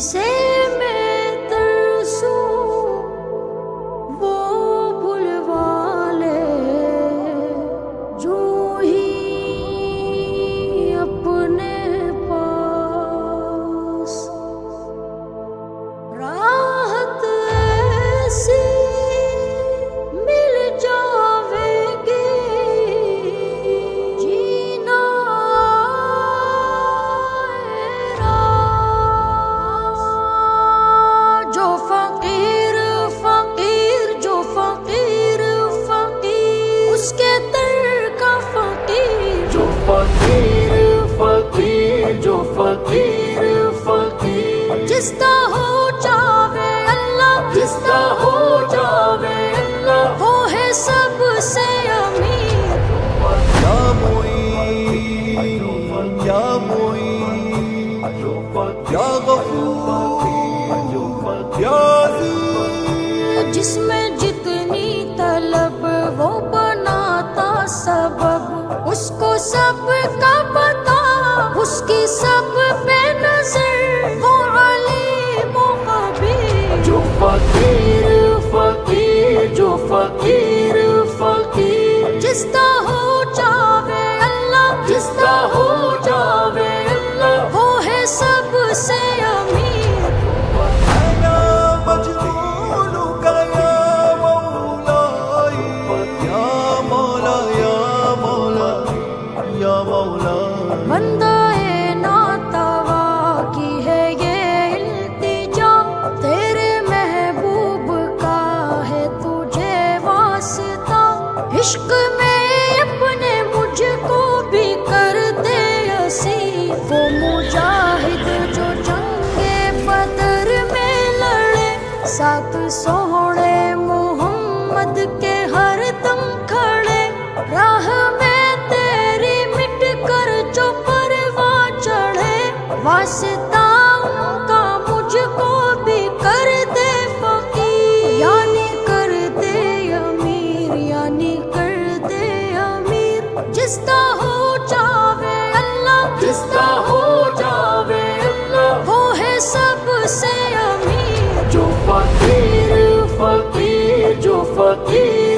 जिसे मैं तरसूं वो भुलवा ले, जो ही अपने पास। राहत ऐसी मिल जावेगी, जीना जो फकीर फकीर जो फकीर फकीर उसके दर का फकीर, जो फकीर फकीर जो फकीर फकीर जिसका हो जावे अल्लाह, जिसका हो जावे अल्लाह, वो है सबसे अमीर। या मुईन या मुईन या गफूर या अज़ीज़, जिसमें जितनी तलब वो बनाता सबब, उसको सब का पता, उसकी सब पे नजर, वो अलीम व खबीर। जो फकीर फकीर जो फकीर फकीर जिसका हो जावे अल्लाह, जिसका हो जावे अल्लाह, वो है सबसे अमीर। अना मजनून का या मौलाई, या मौला या मौला या मौला। बंदाए नातवा की है ये इल्तिजा, तेरे महबूब का है तुझे वास्ता। इश्क में अपने मुझको भी कर दे असीर, वो मुजाहिद जो जंगे बदर में लड़े, साथ सोहरे मोहम्मद के हर दम खड़े। राह में तेरी मिट कर जो परवा चढ़े, वास्ता उनका मुझको भी कर दे फकीर, यानी कर दे अमीर, यानी कर दे अमीर। जिसका हो जावे अल्लाह, जिसका हो जावे अल्लाह, वो है सबसे अमीर। जो फकीर फकीर जो फकीर